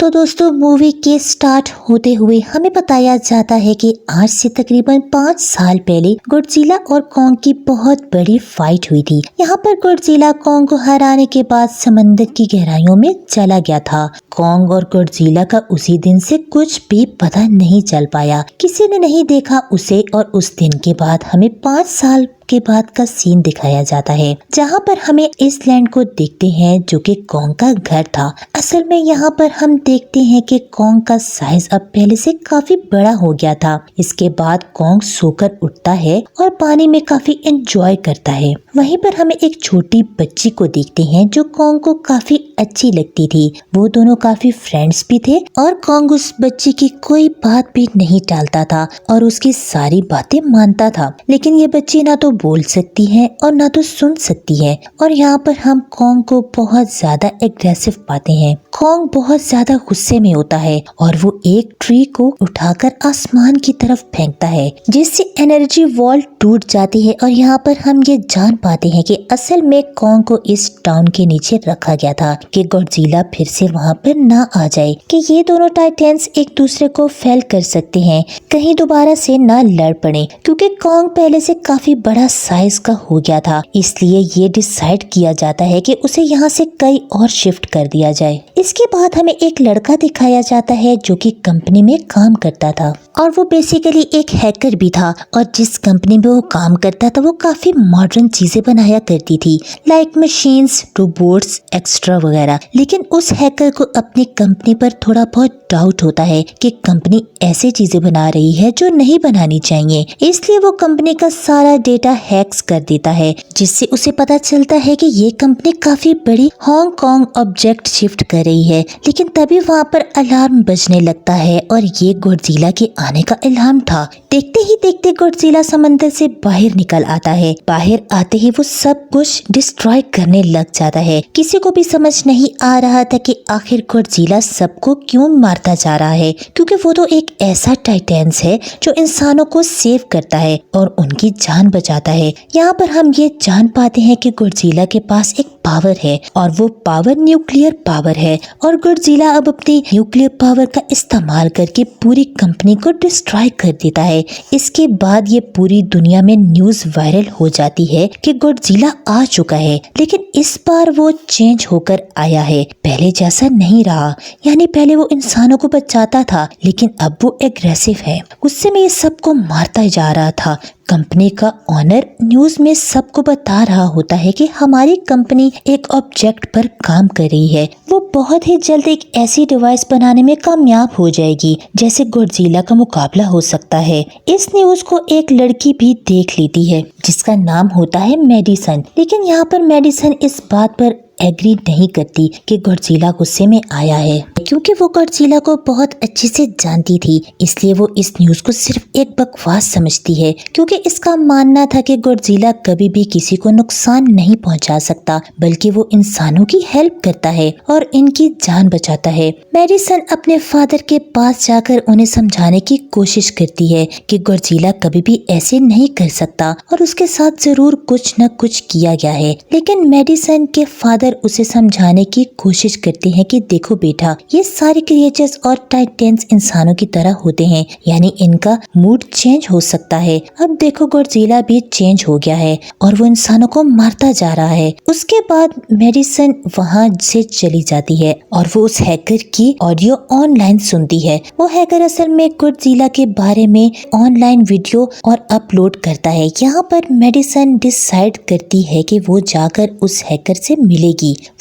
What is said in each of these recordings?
तो दोस्तों मूवी के स्टार्ट होते हुए हमें बताया जाता है कि आज से तकरीबन 5 साल पहले गॉडजिला और कॉन्ग की बहुत बड़ी फाइट हुई थी। यहाँ पर गॉडजिला कॉन्ग को हराने के बाद समंदर की गहराइयों में चला गया था। कॉन्ग और गॉडजिला का उसी दिन से कुछ भी पता नहीं चल पाया, किसी ने नहीं देखा उसे। और उस दिन के बाद हमें 5 साल के बाद का सीन दिखाया जाता है, जहाँ पर हमें इस लैंड को देखते हैं जो कि कॉन्ग का घर था। असल में यहाँ पर हम देखते हैं कि कॉन्ग का साइज अब पहले से काफी बड़ा हो गया था। इसके बाद कॉन्ग सोकर उठता है और पानी में काफी एंजॉय करता है। वहीं पर हमें एक छोटी बच्ची को देखते हैं जो कॉन्ग को काफी अच्छी लगती थी। वो दोनों काफी फ्रेंड्स भी थे और कॉन्ग उस बच्ची की कोई बात भी नहीं टालता था और उसकी सारी बातें मानता था। लेकिन ये बच्ची ना तो बोल सकती है और ना तो सुन सकती है। और यहाँ पर हम कॉन्ग को बहुत ज्यादा एग्रेसिव पाते हैं। कॉन्ग बहुत ज्यादा गुस्से में होता है और वो एक ट्री को उठाकर आसमान की तरफ फेंकता है, जिससे एनर्जी वॉल टूट जाती है। और यहाँ पर हम ये जान पाते हैं कि असल में कॉन्ग को इस टाउन के नीचे रखा गया था कि गॉडजिला फिर से वहाँ पर ना आ जाए, कि ये दोनों टाइटेंस एक दूसरे को फेल कर सकते हैं, कहीं दोबारा से ना लड़ पड़े। क्योंकि कॉन्ग पहले से काफी बड़ा साइज का हो गया था, इसलिए ये डिसाइड किया जाता है कि उसे यहाँ से कहीं और शिफ्ट कर दिया जाए। इसके बाद हमें एक लड़का दिखाया जाता है जो कि कंपनी में काम करता था और वो बेसिकली एक हैकर भी था। और जिस कंपनी में वो काम करता था वो काफी मॉडर्न चीजें बनाया करती थी, लाइक मशीन्स, रोबोट्स, एक्स्ट्रा वगैरह। लेकिन उस हैकर को अपनी कंपनी पर थोड़ा बहुत डाउट होता है कि कंपनी ऐसी चीजें बना रही है जो नहीं बनानी चाहिए। इसलिए वो कंपनी का सारा डेटा हैक्स कर देता है, जिससे उसे पता चलता है कि ये कंपनी काफी बड़ी हांगकांग ऑब्जेक्ट शिफ्ट कर रही है। लेकिन तभी वहाँ पर अलार्म बजने लगता है और ये गॉडजिला के आने का अलार्म था। देखते ही देखते गॉडजिला समंदर से बाहर निकल आता है। बाहर आते ही वो सब कुछ डिस्ट्रॉय करने लग जाता है। किसी को भी समझ नहीं आ रहा था कि आखिर गॉडजिला सबको क्यों मारता जा रहा है, क्योंकि वो तो एक ऐसा टाइटेंस है जो इंसानों को सेव करता है और उनकी जान बचाता है। यहाँ पर हम ये जान पाते हैं कि गॉडजिला के पास एक पावर है और वो पावर न्यूक्लियर पावर है। और गॉडजिला अब अपनी न्यूक्लियर पावर का इस्तेमाल करके पूरी कंपनी को डिस्ट्रॉय कर देता है। इसके बाद ये पूरी दुनिया में न्यूज वायरल हो जाती है कि गॉडजिला आ चुका है। लेकिन इस बार वो चेंज होकर आया है, पहले जैसा नहीं रहा। यानी पहले वो इंसानों को बचाता था, लेकिन अब वो एग्रेसिव है। गुस्से में ये सबको मारता जा रहा था। कंपनी का ऑनर न्यूज में सबको बता रहा होता है कि हमारी कंपनी एक ऑब्जेक्ट पर काम कर रही है। वो बहुत ही जल्द एक ऐसी डिवाइस बनाने में कामयाब हो जाएगी जैसे गॉडजिला का मुकाबला हो सकता है। इस न्यूज को एक लड़की भी देख लेती है जिसका नाम होता है मेडिसन। लेकिन यहाँ पर मेडिसन इस बात पर एग्री नहीं करती कि गॉडजिला गुस्से में आया है, क्योंकि वो गॉडजिला को बहुत अच्छे से जानती थी। इसलिए वो इस न्यूज को सिर्फ एक बकवास समझती है, क्योंकि इसका मानना था कि गॉडजिला कभी भी किसी को नुकसान नहीं पहुंचा सकता, बल्कि वो इंसानों की हेल्प करता है और इनकी जान बचाता है। मेडिसन अपने फादर के पास जाकर उन्हें समझाने की कोशिश करती है कि गॉडजिला कभी भी ऐसे नहीं कर सकता और उसके साथ जरूर कुछ न कुछ किया गया है। लेकिन मेडिसन के फादर उसे समझाने की कोशिश करते हैं कि देखो बेटा, ये सारे क्रिएचर्स और टाइटेंस इंसानों की तरह होते हैं, यानी इनका मूड चेंज हो सकता है। अब देखो गॉडजिला भी चेंज हो गया है और वो इंसानों को मारता जा रहा है। उसके बाद मेडिसन वहाँ से चली जाती है और वो उस हैकर की ऑडियो ऑनलाइन सुनती है। वो हैकर असल में गॉडजिला के बारे में ऑनलाइन वीडियो और अपलोड करता है। यहाँ पर मेडिसन डिसाइड करती है कि वो जाकर उस हैकर से मिलेगी।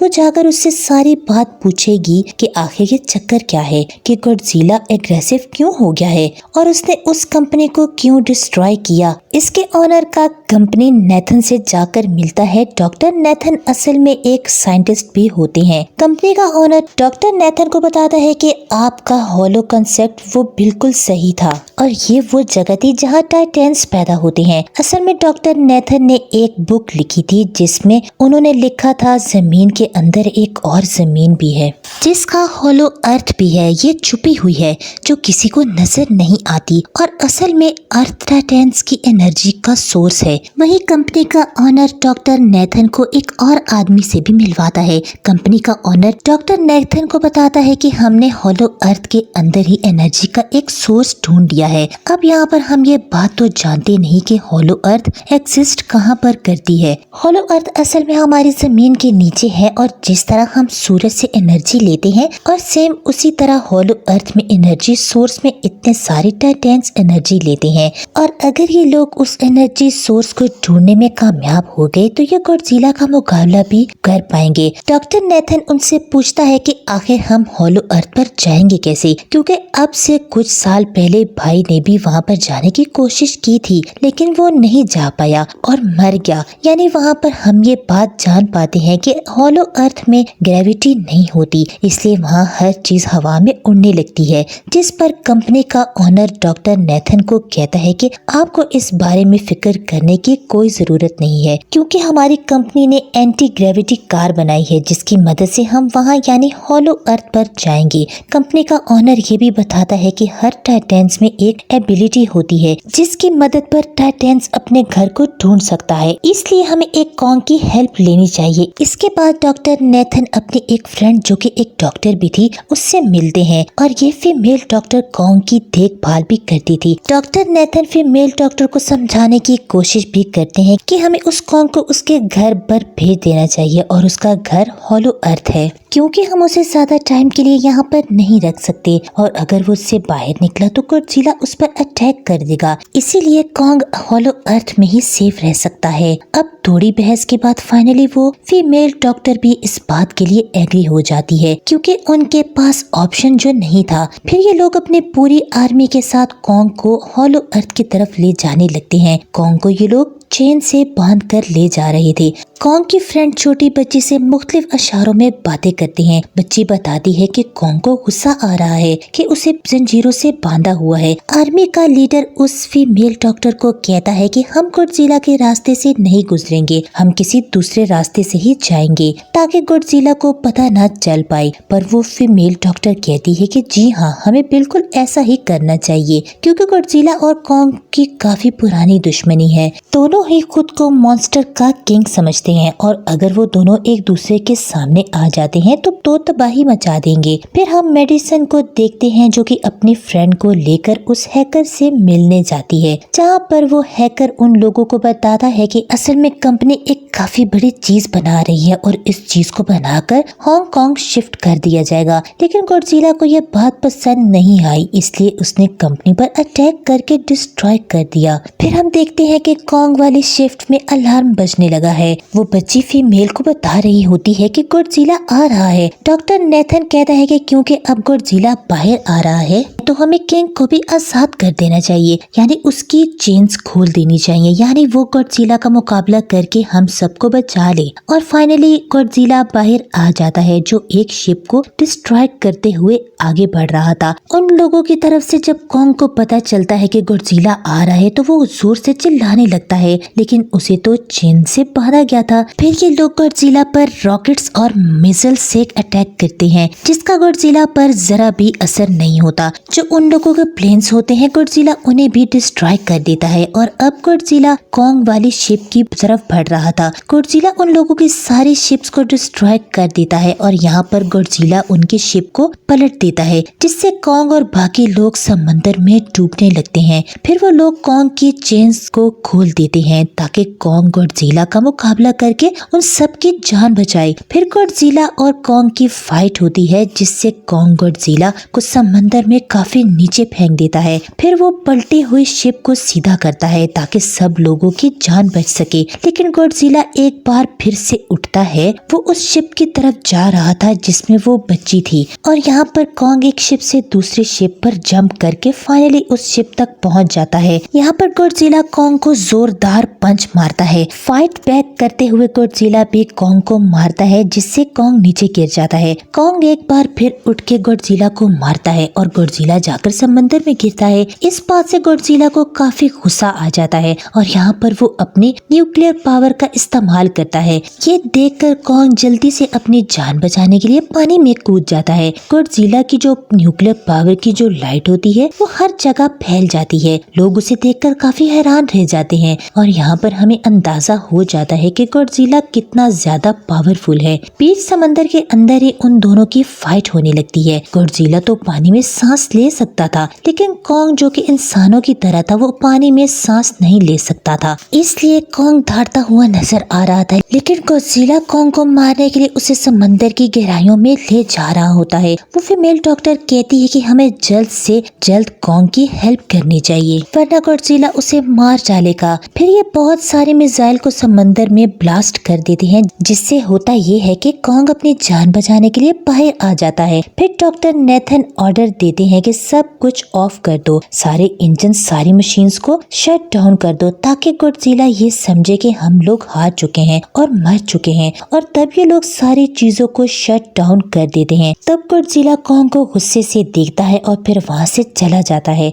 वो जाकर उससे सारी बात पूछेगी कि आखिर ये चक्कर क्या है, कि गॉडजिला एग्रेसिव क्यों हो गया है और उसने उस कंपनी को क्यों डिस्ट्रॉय किया। इसके ऑनर का कंपनी नेथन से जाकर मिलता है। डॉक्टर नेथन असल में एक साइंटिस्ट भी होते हैं। कंपनी का ऑनर डॉक्टर नेथन को बताता है कि आपका हॉलो कंसेप्ट वो बिल्कुल सही था और ये वो जगह थी जहाँ टाइटेंस पैदा होते हैं। असल में डॉक्टर नेथन ने एक बुक लिखी थी जिसमें उन्होंने लिखा था जमीन के अंदर एक और जमीन भी है जिसका हॉलो अर्थ भी है, ये छुपी हुई है जो किसी को नजर नहीं आती और असल में अर्थ टाइटेंस की एनर्जी का सोर्स है। वही कंपनी का ऑनर डॉक्टर नेथन को एक और आदमी से भी मिलवाता है। कंपनी का ऑनर डॉक्टर नेथन को बताता है कि हमने हॉलो अर्थ के अंदर ही एनर्जी का एक सोर्स ढूंढ लिया है। अब यहाँ पर हम ये बात तो जानते नहीं कि हॉलो अर्थ एग्जिस्ट कहाँ पर करती है। हॉलो अर्थ असल में हमारी जमीन के नीचे है और जिस तरह हम सूरज से एनर्जी लेते हैं और सेम उसी तरह हॉलो अर्थ में एनर्जी सोर्स में इतने सारे टाइटेंस एनर्जी लेते हैं। और अगर ये लोग उस एनर्जी सोर्स को ढूंढने में कामयाब हो गए तो ये गॉडजिला का मुकाबला भी कर पाएंगे। डॉक्टर नेथन उनसे पूछता है कि आखिर हम हॉलो अर्थ पर जाएंगे कैसे, क्योंकि अब से कुछ साल पहले भाई ने भी वहाँ पर जाने की कोशिश की थी लेकिन वो नहीं जा पाया और मर गया। यानी वहाँ पर हम ये बात जान पाते हैं कि हॉलो अर्थ में ग्रेविटी नहीं होती, इसलिए वहाँ हर चीज हवा में उड़ने लगती है। जिस पर कंपनी का ऑनर डॉक्टर नेथन को कहता है कि आपको इस बारे में फिक्र करने की कोई जरूरत नहीं है, क्योंकि हमारी कंपनी ने एंटी ग्रेविटी कार बनाई है जिसकी मदद से हम वहाँ यानी हॉलो अर्थ पर जाएंगे। कंपनी का ऑनर ये भी बताता है कि हर टाइटेंस में एक एबिलिटी होती है जिसकी मदद पर टाइटेंस अपने घर को ढूंढ सकता है, इसलिए हमें एक कॉन्ग की हेल्प लेनी चाहिए। इसके बाद डॉक्टर नेथन अपने एक फ्रेंड जो कि एक डॉक्टर भी थी उससे मिलते हैं और ये फीमेल डॉक्टर कॉन्ग की देखभाल भी करती थी। डॉक्टर नेथन फीमेल डॉक्टर को समझाने की कोशिश भी करते हैं कि हमें उस कॉन्ग को उसके घर पर भेज देना चाहिए और उसका घर हॉलो अर्थ है, क्योंकि हम उसे ज्यादा टाइम के लिए यहाँ पर नहीं रख सकते और अगर वो उससे बाहर निकला तो गॉडजिला उस पर अटैक कर देगा, इसीलिए कॉन्ग हॉलो अर्थ में ही सेफ रह सकता है। अब थोड़ी बहस के बाद फाइनली वो फीमेल डॉक्टर भी इस बात के लिए एग्री हो जाती है, क्योंकि उनके पास ऑप्शन जो नहीं था। फिर ये लोग अपने पूरी आर्मी के साथ कॉन्ग को हॉलो अर्थ की तरफ ले जाने लगते हैं। कॉन्ग को ये लोग चेन से बांध कर ले जा रहे थे। कॉन्ग की फ्रेंड छोटी बच्ची से मुख्तलिफ इशारों में बातें करती हैं। बच्ची बताती है कि कॉन्ग को गुस्सा आ रहा है कि उसे जंजीरों से बांधा हुआ है। आर्मी का लीडर उस फीमेल डॉक्टर को कहता है कि हम गॉडजिला के रास्ते से नहीं गुजरेंगे, हम किसी दूसरे रास्ते से ही जाएंगे ताकि गॉडजिला को पता न चल पाए। पर वो फीमेल डॉक्टर कहती है कि जी हाँ, हमें बिल्कुल ऐसा ही करना चाहिए, क्योंकि गॉडजिला और कॉन्ग की काफी पुरानी दुश्मनी है। दोनों ही खुद को मॉन्स्टर का किंग समझते हैं और अगर वो दोनों एक दूसरे के सामने आ जाते हैं तो तबाही मचा देंगे। फिर हम मेडिसन को देखते हैं जो कि अपनी फ्रेंड को लेकर उस हैकर से मिलने जाती है, जहाँ पर वो हैकर उन लोगों को बताता है कि असल में कंपनी एक काफी बड़ी चीज बना रही है और इस चीज को बनाकर हांगकांग शिफ्ट कर दिया जाएगा। लेकिन गॉडजिला को यह बात पसंद नहीं आई, इसलिए उसने कंपनी पर अटैक करके डिस्ट्रॉय कर दिया। फिर हम देखते हैं कि कॉन्ग वाली शिफ्ट में अलार्म बजने लगा है। वो बच्ची फीमेल को बता रही होती है कि गॉडजिला आ रहा है। डॉक्टर नेथन कहता है कि क्योंकि अब गॉडजिला बाहर आ रहा है तो हमें किंग को भी आजाद कर देना चाहिए, यानी उसकी चेन्स खोल देनी चाहिए, यानी वो गॉडजिला का मुकाबला करके हम सबको बचा ले। और फाइनली गॉडजिला बाहर आ जाता है जो एक शिप को डिस्ट्रॉय करते हुए आगे बढ़ रहा था। उन लोगों की तरफ से जब कॉन्ग को पता चलता है कि गॉडजिला आ रहा है तो वो जोर से चिल्लाने लगता है, लेकिन उसे तो चेन से बांधा गया था। फिर ये लोग गॉडजिला पर रॉकेट्स और मिसाइल से अटैक करते हैं, जिसका गॉडजिला पर जरा भी असर नहीं होता। जो उन लोगों के प्लेन्स होते हैं गॉडजिला उन्हें भी डिस्ट्रॉय कर देता है और अब गॉडजिला कॉन्ग वाली शिप की तरफ बढ़ रहा था। गॉडजिला उन लोगों की सारी शिप्स को डिस्ट्रॉय कर देता है और यहाँ पर गॉडजिला उनकी शिप को पलट देता है, जिससे कॉन्ग और बाकी लोग समंदर में डूबने लगते हैं। फिर वो लोग कॉन्ग की चेन्स को खोल देते हैं ताकि कॉन्ग गॉडजिला का मुकाबला करके उन सब की जान बचाए। फिर गॉडजिला और कॉन्ग की फाइट होती है, जिससे कॉन्ग गॉडजिला को समंदर में काफी नीचे फेंक देता है। फिर वो पलटी हुई शिप को सीधा करता है ताकि सब लोगों की जान बच सके। लेकिन गॉडजिला एक बार फिर से उठता है। वो उस शिप की तरफ जा रहा था जिसमें वो बच्ची थी और यहाँ पर कॉन्ग एक शिप से दूसरी शिप पर जंप करके फाइनली उस शिप तक पहुँच जाता है। यहाँ पर गॉडजिला कॉन्ग को जोरदार बार पंच मारता है। फाइट बैक करते हुए गॉडजिला भी कॉन्ग को मारता है, जिससे कॉन्ग नीचे गिर जाता है। कॉन्ग एक बार फिर उठ के गॉडजिला को मारता है और गॉडजिला जाकर समंदर में गिरता है। इस बात से गॉडजिला को काफी गुस्सा आ जाता है और यहाँ पर वो अपनी न्यूक्लियर पावर का इस्तेमाल करता है। ये देखकर कॉन्ग जल्दी से अपनी जान बचाने के लिए पानी में कूद जाता है। गॉडजिला की जो न्यूक्लियर पावर की जो लाइट होती है वो हर जगह फैल जाती है। लोग उसे देखकर काफी हैरान रह जाते हैं और यहाँ पर हमें अंदाजा हो जाता है कि गॉडजिला कितना ज्यादा पावरफुल है। बीच समंदर के अंदर ही उन दोनों की फाइट होने लगती है। गॉडजिला तो पानी में सांस ले सकता था, लेकिन कॉन्ग जो कि इंसानों की तरह था वो पानी में सांस नहीं ले सकता था, इसलिए कॉन्ग दौड़ता हुआ नजर आ रहा था। लेकिन गॉडजिला कॉन्ग को मारने के लिए उसे समंदर की गहराइयों में ले जा रहा होता है। वो फीमेल डॉक्टर कहती है कि हमें जल्द से जल्द कॉन्ग की हेल्प करनी चाहिए, वरना गॉडजिला उसे मार डालेगा। फिर ये बहुत सारे मिसाइल को समंदर में ब्लास्ट कर देते हैं, जिससे होता ये है कि कॉन्ग अपनी जान बचाने के लिए बाहर आ जाता है। फिर डॉक्टर नेथन ऑर्डर देते हैं कि सब कुछ ऑफ कर दो, सारे इंजन सारी मशीन्स को शट डाउन कर दो, ताकि गॉडजिला ये समझे कि हम लोग हार चुके हैं और मर चुके हैं। और तब ये लोग सारी चीजों को शट डाउन कर देते हैं। तब गॉडजिला कॉन्ग को गुस्से से देखता है और फिर वहाँ से चला जाता है।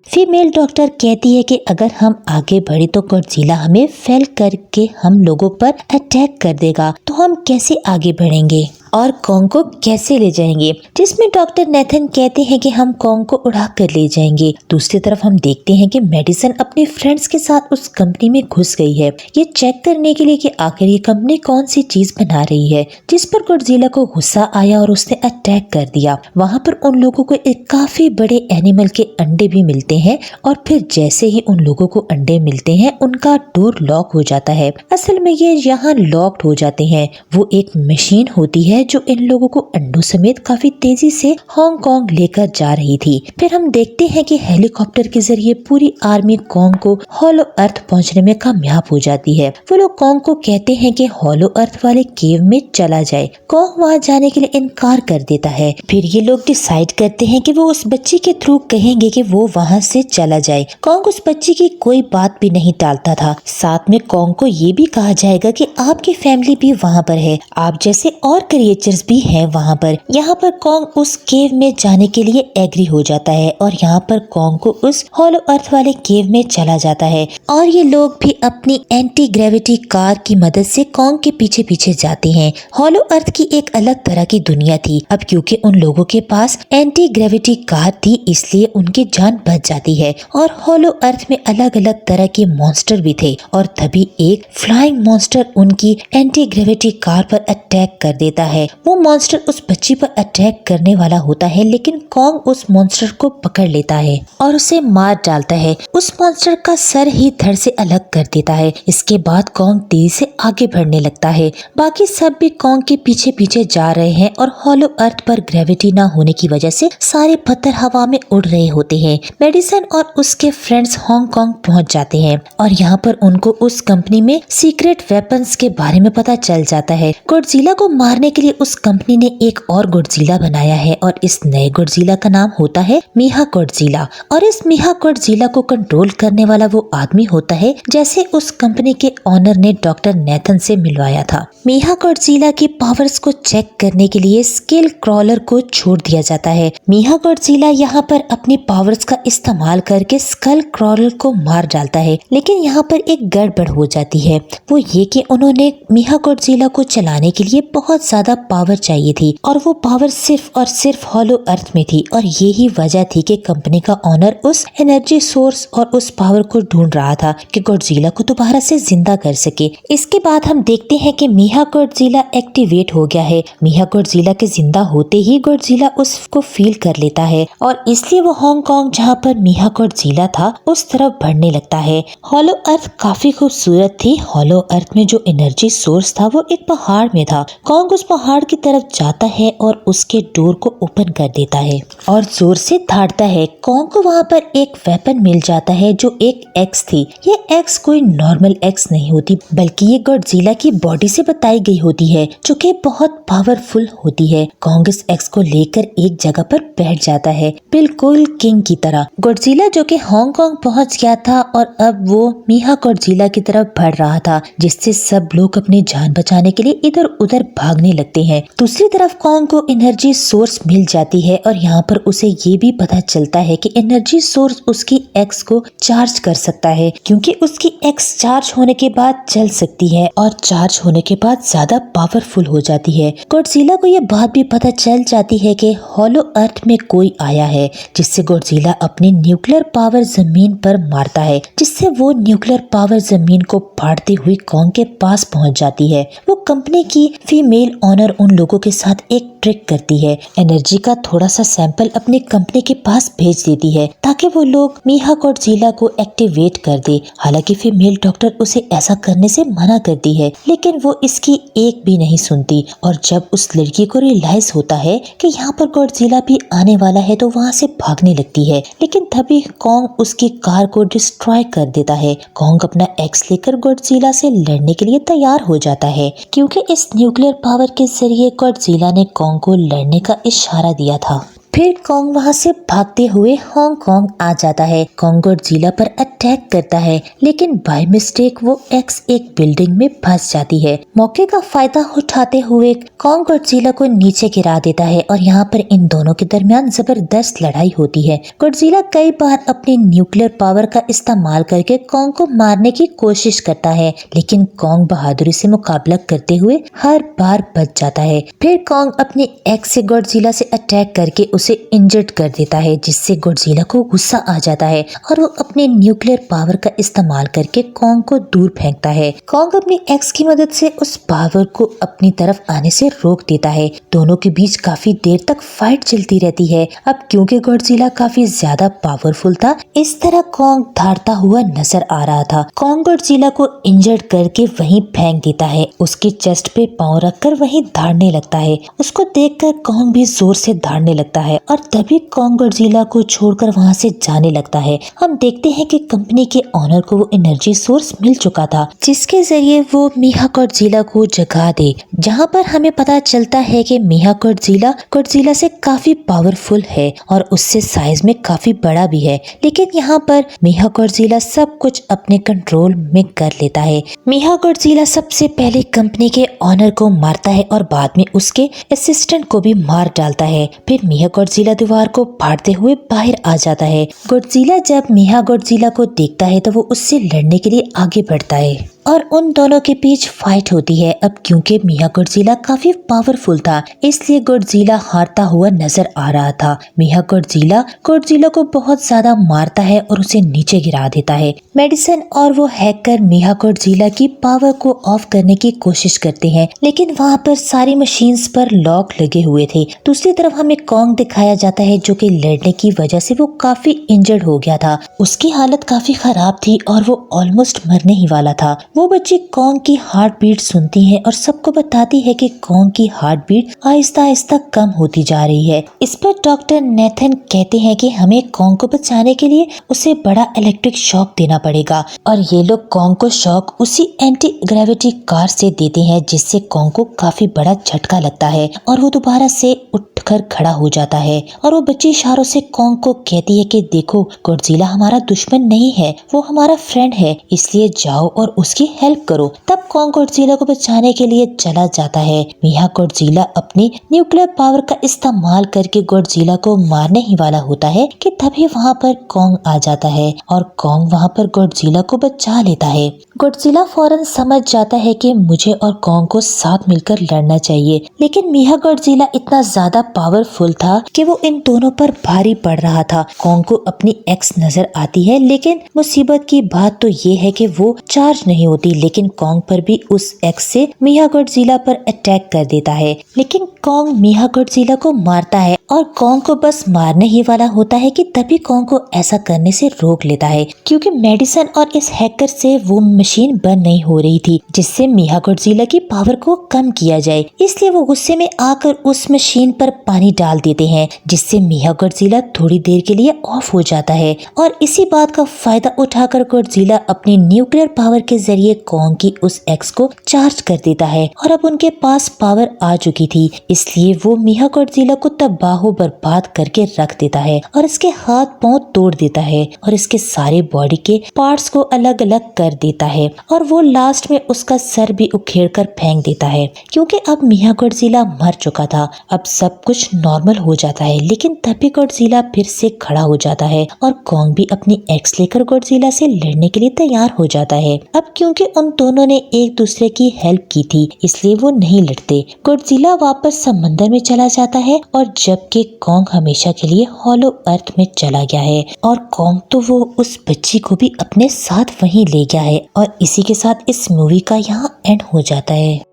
फीमेल डॉक्टर कहती है कि अगर हम आगे बढ़े तो गॉडजिला हमें फेल करके हम लोगों पर अटैक कर देगा, तो हम कैसे आगे बढ़ेंगे और कॉन्ग को कैसे ले जाएंगे। जिसमें डॉक्टर नेथन कहते हैं कि हम कॉन्ग को उड़ा कर ले जाएंगे। दूसरी तरफ हम देखते हैं कि मेडिसन अपने फ्रेंड्स के साथ उस कंपनी में घुस गई है, ये चेक करने के लिए कि आखिर ये कंपनी कौन सी चीज बना रही है। जिस पर गॉडजिला को गुस्सा आया और उसने अटैक कर दिया। वहाँ पर उन लोगों को एक काफी बड़े एनिमल के अंडे भी मिलते हैं और फिर जैसे ही उन लोगों को अंडे मिलते हैं उनका डोर लॉक हो जाता है। असल में ये यहाँ लॉक्ड हो जाते हैं। वो एक मशीन होती है जो इन लोगों को अंडों समेत काफी तेजी से हांगकांग लेकर जा रही थी। फिर हम देखते हैं कि हेलीकॉप्टर के जरिए पूरी आर्मी कॉन्ग को हॉलो अर्थ पहुंचने में कामयाब हो जाती है। वो लोग कॉन्ग को कहते हैं कि हॉलो अर्थ वाले केव में चला जाए। कॉन्ग वहाँ जाने के लिए इनकार कर देता है। फिर ये लोग डिसाइड करते हैं कि वो उस बच्ची के थ्रू कहेंगे कि वो वहाँ से चला जाए। कॉन्ग उस बच्ची की कोई बात भी नहीं टालता था। साथ में कॉन्ग को ये भी कहा जाएगा कि आपकी फैमिली भी वहाँ पर है, आप जैसे और क्रिएचर्स भी हैं वहाँ पर। यहाँ पर कॉन्ग उस केव में जाने के लिए एग्री हो जाता है और यहाँ पर कॉन्ग को उस हॉलो अर्थ वाले केव में चला जाता है और ये लोग भी अपनी एंटी ग्रेविटी कार की मदद से कॉन्ग के पीछे पीछे जाते हैं। हॉलो अर्थ की एक अलग तरह की दुनिया थी। अब क्योंकि उन लोगों के पास एंटी ग्रेविटी कार थी, इसलिए उनकी जान बच जाती है। और हॉलो अर्थ में अलग अलग तरह के मॉन्स्टर भी थे और तभी एक फ्लाइंग मॉन्स्टर उनकी एंटी ग्रेविटी कार पर अटैक कर देता है। वो मॉन्स्टर उस बच्ची पर अटैक करने वाला होता है, लेकिन कॉन्ग उस मॉन्स्टर को पकड़ लेता है और उसे मार डालता है। उस मॉन्स्टर का सर ही धड़ से अलग कर देता है। इसके बाद कॉन्ग तेजी से आगे बढ़ने लगता है। बाकी सब भी कॉन्ग के पीछे पीछे जा रहे हैं और हॉलो अर्थ पर ग्रेविटी ना होने की वजह से सारे पत्थर हवा में उड़ रहे होते हैं। मेडिसन और उसके फ्रेंड्स हांगकांग पहुंच जाते हैं और यहाँ पर उनको उस कंपनी में सीक्रेट वेपन्स के बारे में पता चल जाता है। गॉडजिला को मारने के लिए उस कंपनी ने एक और गॉडजिला बनाया है और इस नए गॉडजिला का नाम होता है मीहा गॉडजिला। और इस मीहा गॉडजिला को कंट्रोल करने वाला वो आदमी होता है जैसे उस कंपनी के ऑनर ने डॉक्टर नेथन से मिलवाया था। मीहा गॉडजिला की पावर्स को चेक करने के लिए स्केल क्रॉलर को छोड़ दिया जाता है। मीहा गॉडजिला यहाँ पर अपनी पावर्स का इस्तेमाल करके स्कल क्रॉलर को मार डालता है, लेकिन यहाँ पर एक गड़बड़ हो जाती है। वो ये कि उन्होंने मीहा गॉडजिला को चलाने के लिए बहुत ज्यादा पावर चाहिए थी और वो पावर सिर्फ और सिर्फ हॉलो अर्थ में थी और यही वजह थी कि कंपनी का ऑनर उस एनर्जी सोर्स और उस पावर को ढूंढ रहा था कि गॉडजिला को दोबारा से जिंदा कर सके। इसके बाद हम देखते हैं कि मीहा गॉडजिला एक्टिवेट हो गया है। मीहा गॉडजिला के जिंदा होते ही गॉडजिला उसको फील कर लेता है और इसलिए वो हांगकांग जहाँ पर मीहा गॉडजिला था उस तरफ बढ़ने लगता है। हॉलो अर्थ काफी खूबसूरत थी। हॉलो अर्थ में जो एनर्जी सोर्स था वो एक पहाड़ में था। कॉन्ग उस पहाड़ की तरफ जाता है और उसके डोर को ओपन कर देता है और जोर से धाड़ता है। कॉन्ग को वहाँ पर एक वेपन मिल जाता है जो एक एक्स थी। ये एक्स कोई नॉर्मल एक्स नहीं होती, बल्कि ये गॉडजिला की बॉडी से बताई गई होती है, जो कि बहुत पावरफुल होती है। कॉन्ग इस एक्स को लेकर एक जगह पर बैठ जाता है, बिल्कुल किंग की तरह। गॉडजिला जो कि हांगकांग पहुंच गया था और अब वो मीहा गॉडजिला की तरफ बढ़ रहा था, जिससे सब लोग अपनी जान बचाने के लिए इधर उधर भागने लगते हैं। दूसरी तरफ कॉन्ग को एनर्जी सोर्स मिल जाती है और यहाँ पर उसे ये भी पता चलता है कि एनर्जी सोर्स उसकी एक्स को चार्ज कर सकता है, क्योंकि उसकी एक्स चार्ज होने के बाद चल सकती है और चार्ज होने के बाद ज्यादा पावरफुल हो जाती है। गॉडजिला को ये बात भी पता चल जाती है कि हॉलो अर्थ में कोई आया है, जिससे गॉडजिला अपनी न्यूक्लियर पावर जमीन पर मारता है, जिससे वो न्यूक्लियर पावर जमीन को फाड़ती हुई कॉन्ग के पास पहुंच जाती है। वो कंपनी की फीमेल ऑनर उन लोगों के साथ एक ट्रिक करती है, एनर्जी का थोड़ा सा सैंपल अपनी कंपनी के पास भेज देती है ताकि वो लोग मीहा गॉडजिला को एक्टिवेट कर दे। हालांकि फीमेल डॉक्टर उसे ऐसा करने से मना करती है, लेकिन वो इसकी एक भी नहीं सुनती। और जब उस लड़की को रियलाइज होता है कि यहाँ पर गॉडजिला भी आने वाला है, तो वहाँ से भागने लगती है, लेकिन तभी कॉन्ग उसकी कार को डिस्ट्रॉय कर देता है। कॉन्ग अपना एक्स लेकर गॉडजिला से लड़ने के लिए तैयार हो जाता है, क्योंकि इस न्यूक्लियर पावर के जरिए गॉडजिला ने कॉन्ग को लड़ने का इशारा दिया था। फिर कॉन्ग वहाँ से भागते हुए हांगकांग आ जाता है। कॉन्ग गॉडजिला पर अटैक करता है, लेकिन बाय मिस्टेक वो एक्स एक बिल्डिंग में फंस जाती है। मौके का फायदा उठाते हुए कॉन्ग गॉडजिला को नीचे गिरा देता है और यहाँ पर इन दोनों के दरमियान जबरदस्त लड़ाई होती है। गॉडजिला कई बार अपनी न्यूक्लियर पावर का इस्तेमाल करके कॉन्ग को मारने की कोशिश करता है, लेकिन कॉन्ग बहादुरी से मुकाबला करते हुए हर बार बच जाता है। फिर कॉन्ग अपने एक्स से गॉडजिला से अटैक करके उसे इंजर्ड कर देता है, जिससे गॉडजिला को गुस्सा आ जाता है और वो अपने न्यूक्लियर पावर का इस्तेमाल करके कॉन्ग को दूर फेंकता है। कॉन्ग अपनी एक्स की मदद से उस पावर को अपनी तरफ आने से रोक देता है। दोनों के बीच काफी देर तक फाइट चलती रहती है। अब क्योंकि गॉडजिला काफी ज्यादा पावरफुल था, इस तरह कॉन्ग धारता हुआ नजर आ रहा था। कॉन्ग गॉडजिला को इंजर्ड करके वहीं फेंक देता है, उसकी चेस्ट पे पांव रखकर वहीं धाड़ने लगता है। उसको देखकर कॉन्ग भी जोर से धाड़ने लगता है और तभी कॉन्ग गॉडजिला को छोड़कर वहाँ से जाने लगता है। हम देखते हैं कि कंपनी के ऑनर को वो एनर्जी सोर्स मिल चुका था, जिसके जरिए वो मीहा गॉडजिला को जगा दे। जहाँ पर हमें पता चलता है कि मीहा गॉडजिला से काफी पावरफुल है और उससे साइज में काफी बड़ा भी है, लेकिन यहाँ पर मीहा गॉडजिला सब कुछ अपने कंट्रोल में कर लेता है। मीहा गॉडजिला सबसे पहले कंपनी के ऑनर को मारता है और बाद में उसके असिस्टेंट को भी मार डालता है। फिर मीहा गॉडजिला दीवार को फाड़ते हुए बाहर आ जाता है। गॉडजिला जब मीहा गॉडजिला को देखता है तो वो उससे लड़ने के लिए आगे बढ़ता है और उन दोनों के बीच फाइट होती है। अब क्योंकि मीहा गॉडजिला काफी पावरफुल था, इसलिए गॉडजिला हारता हुआ नजर आ रहा था। मीहा गॉडजिला को बहुत ज्यादा मारता है और उसे नीचे गिरा देता है। मेडिसन और वो हैकर मीहा गॉडजिला की पावर को ऑफ करने की कोशिश करते हैं, लेकिन वहाँ पर सारी मशीन्स पर लॉक लगे हुए थे। दूसरी तरफ हमें कॉन्ग दिखाया जाता है, जो कि लड़ने की वजह से वो काफी इंजर्ड हो गया था। उसकी हालत काफी खराब थी और वो ऑलमोस्ट मरने ही वाला था। वो बच्ची कॉन्ग की हार्ट बीट सुनती है और सबको बताती है कि कॉन्ग की हार्ट बीट आहिस्ता आहिस्ता कम होती जा रही है। इस पर डॉक्टर नेथन कहते हैं कि हमें कॉन्ग को बचाने के लिए उसे बड़ा इलेक्ट्रिक शॉक देना पड़ेगा, और ये लोग कॉन्ग को शॉक उसी एंटी ग्रेविटी कार से देते हैं, जिससे कॉन्ग को काफी बड़ा झटका लगता है और वो दोबारा से उठकर खड़ा हो जाता है। और वो बच्ची इशारों से कॉन्ग को कहती है कि देखो, गॉडजिला हमारा दुश्मन नहीं है, वो हमारा फ्रेंड है, इसलिए जाओ और उसकी हेल्प करो। तब कॉन्ग गॉडजिला को बचाने के लिए चला जाता है। मीहा गॉडजिला अपनी न्यूक्लियर पावर का इस्तेमाल करके गॉडजिला को मारने ही वाला होता है कि तभी वहाँ पर कॉन्ग आ जाता है और कॉन्ग वहाँ पर गॉडजिला को बचा लेता है। गॉडजिला फौरन समझ जाता है कि मुझे और कॉन्ग को साथ मिलकर लड़ना चाहिए, लेकिन मीहा गॉडजिला इतना ज्यादा पावरफुल था कि वो इन दोनों पर भारी पड़ रहा था। कॉन्ग को अपनी एक्स नजर आती है, लेकिन मुसीबत की बात तो ये है कि वो चार्ज नहीं होती, लेकिन कॉन्ग पर भी उस एक्स से मीहा गॉडजिला पर अटैक कर देता है। लेकिन कॉन्ग मीहा गॉडजिला को मारता है और कॉन्ग को बस मारने ही वाला होता है कि तभी कॉन्ग को ऐसा करने से रोक लेता है, क्योंकि मेडिसन और इस हैकर से वो मशीन बंद नहीं हो रही थी, जिससे मीहा गॉडजिला की पावर को कम किया जाए। इसलिए वो गुस्से में आकर उस मशीन पर पानी डाल देते हैं, जिससे मीहा गॉडजिला थोड़ी देर के लिए ऑफ हो जाता है। और इसी बात का फायदा उठाकर गॉडजिला अपनी न्यूक्लियर पावर के जरिए जरिए कॉन्ग की उस एक्स को चार्ज कर देता है और अब उनके पास पावर आ चुकी थी, इसलिए वो मीहा गॉडजिला को तबाह बर्बाद करके रख देता है और इसके हाथ पांव तोड़ देता है और इसके सारे बॉडी के पार्ट्स को अलग अलग कर देता है और वो लास्ट में उसका सर भी उखेड़ कर फेंक देता है। क्योंकि अब मीहा गॉडजिला मर चुका था, अब सब कुछ नॉर्मल हो जाता है। लेकिन तभी गॉडजिला फिर से खड़ा हो जाता है और कॉन्ग भी अपनी एक्स लेकर गॉडजिला से लड़ने के लिए तैयार हो जाता है। अब क्योंकि उन दोनों ने एक दूसरे की हेल्प की थी, इसलिए वो नहीं लड़ते। गॉडजिला वापस समंदर में चला जाता है और जबकि कॉन्ग हमेशा के लिए हॉलो अर्थ में चला गया है और कॉन्ग तो वो उस बच्ची को भी अपने साथ वहीं ले गया है। और इसी के साथ इस मूवी का यहाँ एंड हो जाता है।